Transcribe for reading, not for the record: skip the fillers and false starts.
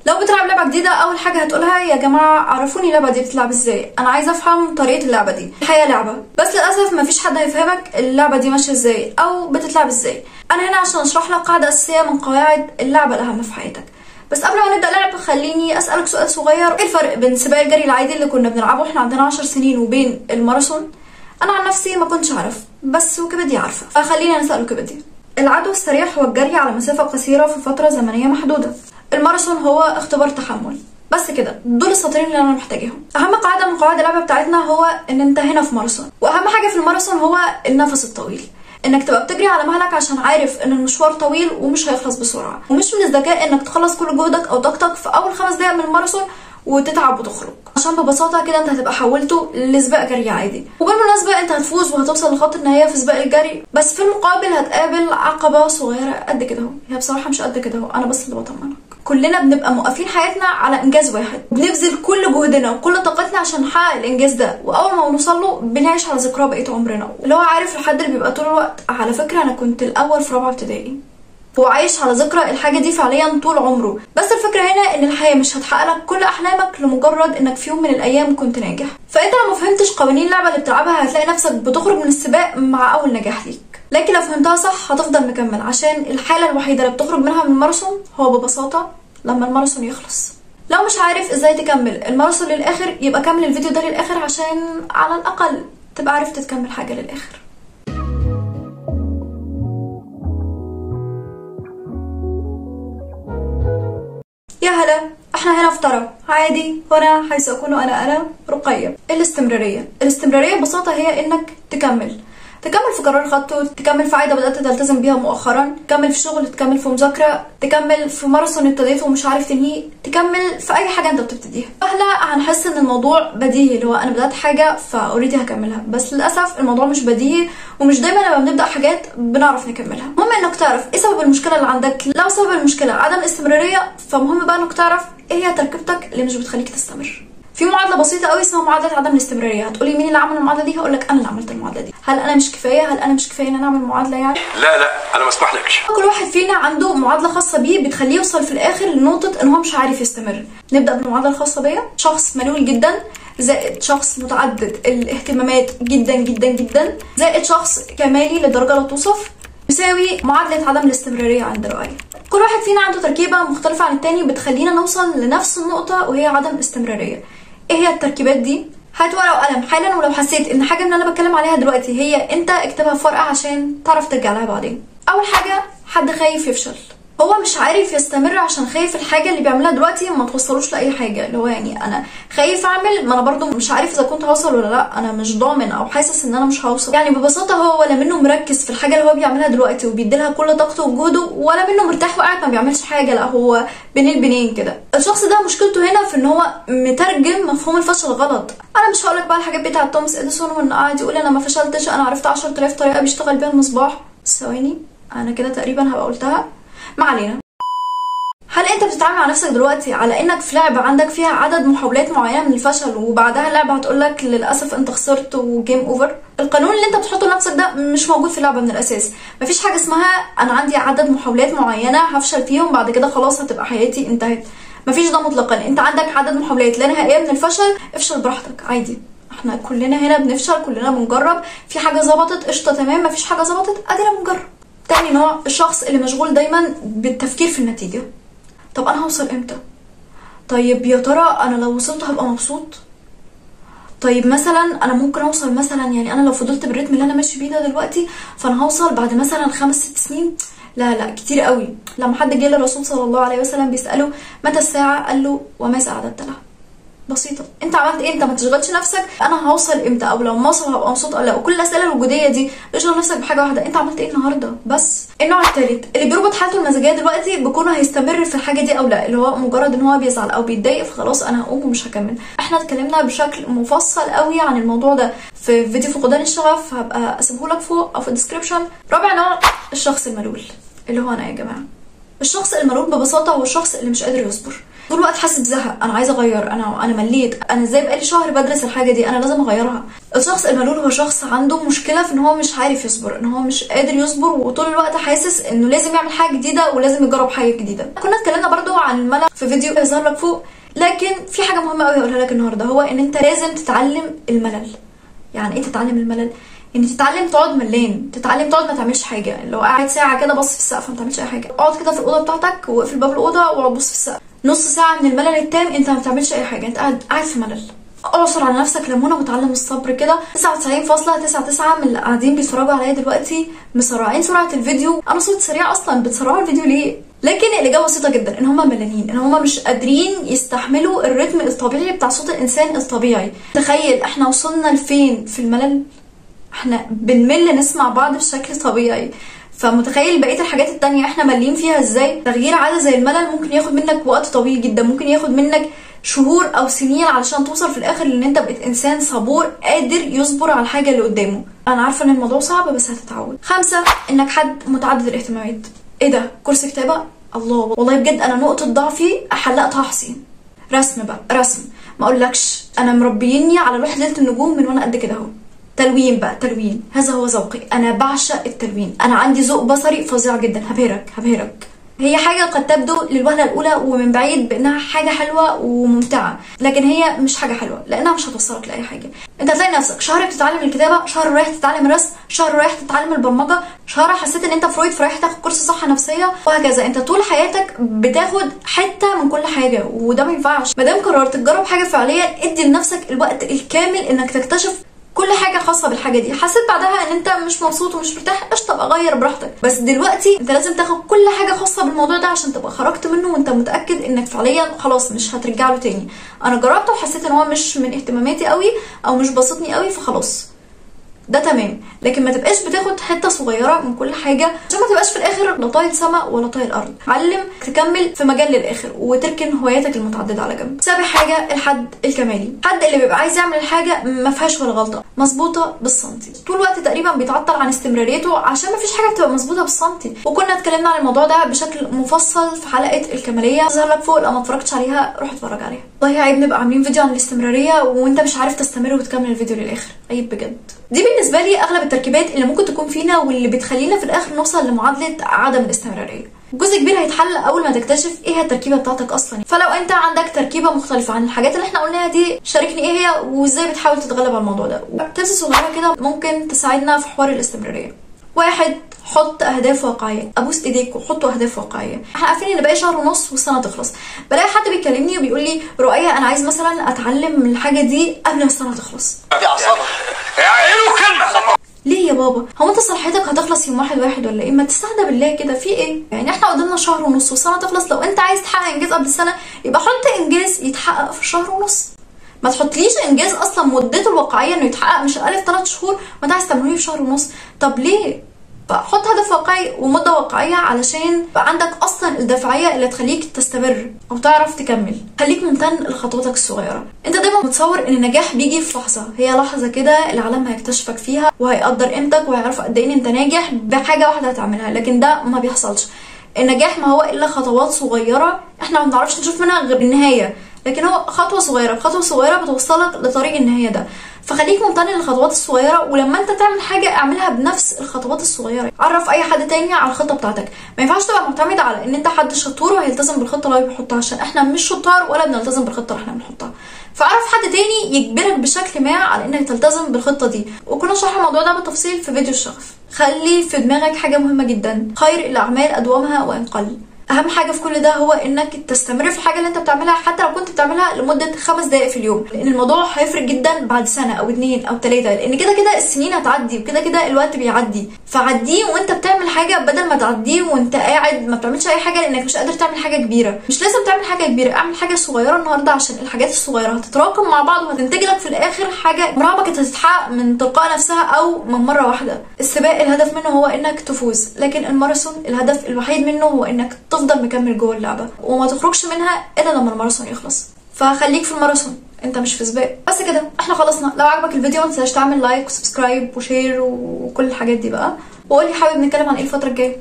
لو بتلعب لعبه جديده اول حاجه هتقولها يا جماعه عرفوني اللعبه دي بتتلعب ازاي، انا عايزه افهم طريقه اللعبه دي. الحقيقه لعبه بس للاسف مفيش حد هيفهمك اللعبه دي ماشيه ازاي او بتتلعب ازاي. انا هنا عشان اشرح لك قاعده اساسيه من قواعد اللعبه الاهم في حياتك. بس قبل ما نبدا لعب خليني اسالك سؤال صغير، ايه الفرق بين سباق الجري العادي اللي كنا بنلعبه واحنا عندنا 10 سنين وبين الماراثون؟ انا عن نفسي ما كنتش اعرف، بس ويكيبيديا عارفه، فخلينا نسال ويكيبيديا. العدو السريع هو الجري على مسافه قصيره في فتره زمنيه محدوده. الماراثون هو اختبار تحمل. بس كده، دول السطرين اللي انا محتاجاهم. اهم قاعده من قواعد اللعبه بتاعتنا هو ان انت هنا في ماراثون، واهم حاجه في الماراثون هو النفس الطويل، انك تبقى بتجري على مهلك عشان عارف ان المشوار طويل ومش هيخلص بسرعه، ومش من الذكاء انك تخلص كل جهدك او طاقتك في اول 5 دقايق من الماراثون وتتعب وتخرج، عشان ببساطه كده انت هتبقى حولته لسباق جري عادي. وبالمناسبه انت هتفوز وهتوصل لخط النهايه في سباق الجري، بس في المقابل هتقابل عقبه صغيره قد كده اهو. هي بصراحه مش قد كده اهو، انا بس اللي بطمنك. كلنا بنبقى موقفين حياتنا على انجاز واحد، بنبذل كل جهدنا وكل طاقتنا عشان نحقق الانجاز ده، واول ما نوصل له بنعيش على ذكراه بقيه عمرنا. اللي هو عارف الحد اللي بيبقى طول الوقت على فكره انا كنت الاول في رابعه ابتدائي، هو عايش على ذكرى الحاجه دي فعليا طول عمره. بس الفكره هنا ان الحياه مش هتحقق لك كل احلامك لمجرد انك في يوم من الايام كنت ناجح. فانت لو ما فهمتش قوانين اللعبه اللي بتلعبها هتلاقي نفسك بتخرج من السباق مع اول نجاح ليك، لكن لو فهمتها صح هتفضل مكمل، عشان الحاله الوحيده اللي بتخرج منها من الماراثون هو ببساطه لما الماراثون يخلص. لو مش عارف ازاي تكمل الماراثون للاخر يبقى كمل الفيديو ده للاخر، عشان على الاقل تبقى عرفت تكمل حاجه للاخر. يا هلا، احنا هنا في طرف عادي، هنا حيث اكون انا رقية. الاستمرارية ببساطة هي انك تكمل في قرار خدته، تكمل في عادة بدأت تلتزم بيها مؤخرا، تكمل في شغل، تكمل في مذاكرة، تكمل في ماراثون ابتديته ومش عارف تنهيه، تكمل في اي حاجة انت بتبتديها. فاحنا هنحس ان الموضوع بديهي، اللي هو انا بدأت حاجة فاوريدي هكملها، بس للأسف الموضوع مش بديهي، ومش دايما لما بنبدأ حاجات بنعرف نكملها. المهم انك تعرف ايه سبب المشكلة اللي عندك. لو سبب المشكلة عدم الاستمرارية فمهم بقى انك تعرف ايه هي تركيبتك اللي مش بتخليك تستمر. في معادله بسيطه قوي اسمها معادله عدم الاستمراريه. هتقولي مين اللي عمل المعادله دي؟ هقول لك انا اللي عملت المعادله دي. هل انا مش كفايه ان انا اعمل معادله يعني؟ لا انا ما اسمحلكش. كل واحد فينا عنده معادله خاصه بيه بتخليه يوصل في الاخر لنقطه ان هو مش عارف يستمر. نبدا بالمعادله الخاصه بيا. شخص ملول جدا زائد شخص متعدد الاهتمامات جدا جدا جدا زائد شخص كمالي لدرجه لا توصف يساوي معادله عدم الاستمراريه عند رؤية. كل واحد فينا عنده تركيبه مختلفه عن التاني بتخلينا نوصل لنفس النقطه وهي عدم الاستمراريه. ايه هي التركيبات دي؟ هات ورقه وقلم حالا، ولو حسيت ان حاجه من اللي انا بتكلم عليها دلوقتي هي انت اكتبها في ورقه عشان تعرف ترجع لها بعدين. اول حاجه، حد خايف يفشل. هو مش عارف يستمر عشان خايف الحاجه اللي بيعملها دلوقتي ما توصلوش لاي حاجه. اللي هو يعني انا خايف اعمل، ما انا برضو مش عارف اذا كنت هوصل ولا لا، انا مش ضامن او حاسس ان انا مش هوصل. يعني ببساطه هو ولا منه مركز في الحاجه اللي هو بيعملها دلوقتي وبيديلها كل طاقته وجهده، ولا منه مرتاح وقاعد ما بيعملش حاجه، لا هو بين البنين كده. الشخص ده مشكلته هنا في ان هو مترجم مفهوم الفشل غلط. انا مش هقولك بقى الحاجات بتاعه توماس اديسون وان قاعد يقول انا ما فشلتش، انا عرفت 10000 طريقه بيشتغل بيها المصباح. ثواني، انا كده تقريبا هبقى قلتها، ما علينا. هل انت بتتعامل مع نفسك دلوقتي على انك في لعبه عندك فيها عدد محاولات معينه من الفشل وبعدها اللعبه هتقولك للاسف انت خسرت وجيم اوفر؟ القانون اللي انت بتحطه لنفسك ده مش موجود في اللعبه من الاساس. مفيش حاجه اسمها انا عندي عدد محاولات معينه هفشل فيهم بعد كده خلاص هتبقى حياتي انتهت. مفيش ده مطلقا. انت عندك عدد محاولات لا نهائيه من الفشل، افشل براحتك عادي. احنا كلنا هنا بنفشل، كلنا بنجرب. في حاجه ظبطت قشطه تمام، مفيش حاجه ظبطت ادينا بنجرب. تاني نوع، الشخص اللي مشغول دايما بالتفكير في النتيجه. طب انا هوصل امتى؟ طيب يا ترى انا لو وصلت هبقى مبسوط؟ طيب مثلا انا ممكن اوصل مثلا، يعني انا لو فضلت بالريتم اللي انا ماشي بيه ده دلوقتي فانا هوصل بعد مثلا 5-6 سنين. لا كتير قوي. لما حد جه للرسول صلى الله عليه وسلم بيساله متى الساعه، قال له وماذا اعددت لها. بسيطه. انت عملت ايه؟ انت ما تشغلش نفسك انا هوصل امتى او لو ما اوصل هبقى مبسوط او لا. وكل الاسئله الوجوديه دي اشغل نفسك بحاجه واحده، انت عملت ايه النهارده بس. النوع الثالث اللي بيربط حالته المزاجيه دلوقتي بكونه هيستمر في الحاجه دي او لا، اللي هو مجرد ان هو بيزعل او بيتضايق فخلاص انا هقوم ومش هكمل. احنا اتكلمنا بشكل مفصل قوي عن الموضوع ده في فيديو فقدان الشغف، هبقى اسيبهولك فوق او في الديسكربشن. رابع نوع، الشخص الملول اللي هو انا يا جماعه. الشخص الملول ببساطه هو الشخص اللي مش قادر يصبر، طول الوقت حاسس بزهق، انا عايزه اغير، انا مليت، انا ازاي بقالي شهر بدرس الحاجه دي، انا لازم اغيرها. الشخص الملول هو شخص عنده مشكله في ان هو مش عارف يصبر، ان هو مش قادر يصبر، وطول الوقت حاسس انه لازم يعمل حاجه جديده ولازم يجرب حاجه جديده. كنا اتكلمنا برضو عن الملل في فيديو هيظهر لك فوق، لكن في حاجه مهمه قوي هقولها لك النهارده، هو ان انت لازم تتعلم الملل. يعني ايه تتعلم الملل؟ ان تتعلم تقعد ملان، تتعلم تقعد ما تعملش حاجه. لو قاعد ساعه كده بص في السقف ما تعملش اي حاجه، اقعد كده في الاوضه بتاعتك واقفل باب الاوضه واقعد بص في السقف. نص ساعه من الملل التام انت ما بتعملش اي حاجه، انت قاعد في ملل. اعصر على نفسك ليمونه وتعلم الصبر كده. 99.99 من اللي قاعدين بيتفرجوا عليا دلوقتي مسرعين سرعه الفيديو. انا صوتي سريع اصلا، بتسرعوا الفيديو ليه؟ لكن الاجابه بسيطه جدا، ان هم ملانين، ان هم مش قادرين يستحملوا الريتم الطبيعي بتاع صوت الانسان الطبيعي. تخيل احنا وصلنا لفين في الملل؟ احنا بنمل نسمع بعض بشكل طبيعي، فمتخيل بقيه الحاجات التانية احنا مالين فيها ازاي؟ تغيير عاده زي الملل ممكن ياخد منك وقت طويل جدا، ممكن ياخد منك شهور او سنين علشان توصل في الاخر لان انت بقيت انسان صبور قادر يصبر على الحاجه اللي قدامه. انا عارفه ان الموضوع صعب بس هتتعود. 5 انك حد متعدد الاهتمامات. ايه ده؟ كورس كتابه؟ الله، والله بجد انا نقطه ضعفي حلقتها حسين. رسم بقى، رسم ما اقولكش، انا مربيني على لوحه ليله النجوم من وانا قد كده اهو. تلوين بقى، تلوين هذا هو ذوقي، انا بعشق التلوين، انا عندي ذوق بصري فظيع جدا. هبهرك. هي حاجه قد تبدو للوهله الاولى ومن بعيد بانها حاجه حلوه وممتعه، لكن هي مش حاجه حلوه لانها مش هتوصلك لاي حاجه. انت هتلاقي نفسك شهر بتتعلم الكتابه، شهر رايح تتعلم الرسم، شهر رايح تتعلم البرمجه، شهر حسيت ان انت فرويد فرايح تاخد كورس صحه نفسيه، وهكذا. انت طول حياتك بتاخد حته من كل حاجه، وده ما ينفعش. ما دام قررت تجرب حاجه فعليا ادي لنفسك الوقت الكامل انك تكتشف كل حاجه خاصه بالحاجه دي. حسيت بعدها ان انت مش مبسوط ومش مرتاح، قشطه ابقى غير براحتك، بس دلوقتي انت لازم تاخد كل حاجه خاصه بالموضوع ده عشان تبقى خرجت منه وانت متاكد انك فعليا خلاص مش هترجع له تاني. انا جربته وحسيت ان هو مش من اهتماماتي قوي او مش بسطني قوي فخلاص ده تمام، لكن ما تبقاش بتاخد حته صغيره من كل حاجه عشان ما تبقاش في الاخر لا طايل سما ولا طايل ارض. علم تكمل في مجال للاخر وتركن هواياتك المتعدده على جنب. سابع حاجه الحد الكمالي. الحد اللي بيبقى عايز يعمل حاجه ما فيهاش ولا غلطه، مظبوطه بالسنتي، طول الوقت تقريبا بيتعطل عن استمراريته عشان ما فيش حاجه بتبقى مظبوطه بالسنتي. وكنا اتكلمنا عن الموضوع ده بشكل مفصل في حلقه الكماليه، ظهر لك فوق، لو ما اتفرجتش عليها روح اتفرج عليها. والله عيب نبقى عاملين فيديو عن الاستمراريه وانت مش عارف تستمر وتكمل الفيديو للاخر، عيب بجد. دي بالنسبه لي اغلب التركيبات اللي ممكن تكون فينا واللي بتخلينا في الاخر نوصل لمعادله عدم الاستمراريه. جزء كبير هيتحل اول ما تكتشف ايه هي التركيبه بتاعتك اصلا. فلو انت عندك تركيبه مختلفه عن الحاجات اللي احنا قلناها دي، شاركني ايه هي وازاي بتحاول تتغلب على الموضوع ده. تبس صغيره كده ممكن تساعدنا في حوار الاستمراريه. 1 حط اهداف واقعيه. ابوس ايديك وحطوا اهداف واقعيه. احنا عارفين ان باقي شهر ونص والسنه تخلص. بلاقي حد بيكلمني وبيقول لي رؤية انا عايز مثلا اتعلم الحاجه دي قبل ما السنه تخلص. دي اعصابك يا كلمه. ليه يا بابا؟ هو انت صلاحيتك هتخلص يوم 1/1 ولا ايه؟ ما تستهدى بالله كده، في ايه؟ يعني احنا قدامنا شهر ونص والسنه تخلص. لو انت عايز تحقق انجاز قبل السنه يبقى حط انجاز يتحقق في شهر ونص. ما تحطليش انجاز اصلا مدته الواقعيه انه يتحقق مش اقل 3 شهور وانت عايز تعمله في شهر ونص. طب ليه؟ فحط هدف واقعي ومده واقعيه علشان يبقى عندك اصلا الدافعيه اللي تخليك تستمر او تعرف تكمل. خليك ممتن لخطواتك الصغيره. انت دايما متصور ان النجاح بيجي في لحظه، هي لحظه كده العالم هيكتشفك فيها وهيقدر قيمتك وهيعرف قد ايه انت ناجح بحاجه واحده هتعملها، لكن ده ما بيحصلش. النجاح ما هو الا خطوات صغيره احنا ما بنعرفش نشوف منها غير النهايه، لكن هو خطوه صغيره بخطوه صغيره بتوصلك لطريق النهايه ده. فخليك ممتن للخطوات الصغيره، ولما انت تعمل حاجه اعملها بنفس الخطوات الصغيره. عرف اي حد تاني على الخطه بتاعتك. ما ينفعش تبقى معتمد على ان انت حد شطور وهيلتزم بالخطه اللي هو بيحطها، عشان احنا مش شطار ولا بنلتزم بالخطه اللي احنا بنحطها. فعرف حد تاني يجبرك بشكل ما على انك تلتزم بالخطه دي. وكنا شرح الموضوع ده بالتفصيل في فيديو الشغف. خلي في دماغك حاجه مهمه جدا، خير الاعمال ادومها وان قل. اهم حاجه في كل ده هو انك تستمر في الحاجه اللي انت بتعملها حتى لو كنت بتعملها لمده 5 دقائق في اليوم، لان الموضوع هيفرق جدا بعد سنه او 2 أو 3، لان كده كده السنين هتعدي وكده كده الوقت بيعدي. فعديه وانت بتعمل حاجه بدل ما تعديه وانت قاعد ما بتعملش اي حاجه لانك مش قادر تعمل حاجه كبيره. مش لازم تعمل حاجه كبيره، اعمل حاجه صغيره النهارده عشان الحاجات الصغيره هتتراكم مع بعض وهتنتج لك في الاخر حاجه عمرها ما كانت هتتحقق من تلقاء نفسها او من مره واحده. السباق الهدف منه هو انك تفوز، لكن الماراثون الهدف الوحيد منه هو انك تفضل مكمل جوه اللعبه وما تخرجش منها الا لما الماراثون يخلص. فخليك في الماراثون، انت مش في سباق. بس كده احنا خلصنا. لو عجبك الفيديو ما تنساش تعمل لايك وسبسكرايب وشير وكل الحاجات دي بقى، وقولي حابب نتكلم عن ايه الفتره الجايه.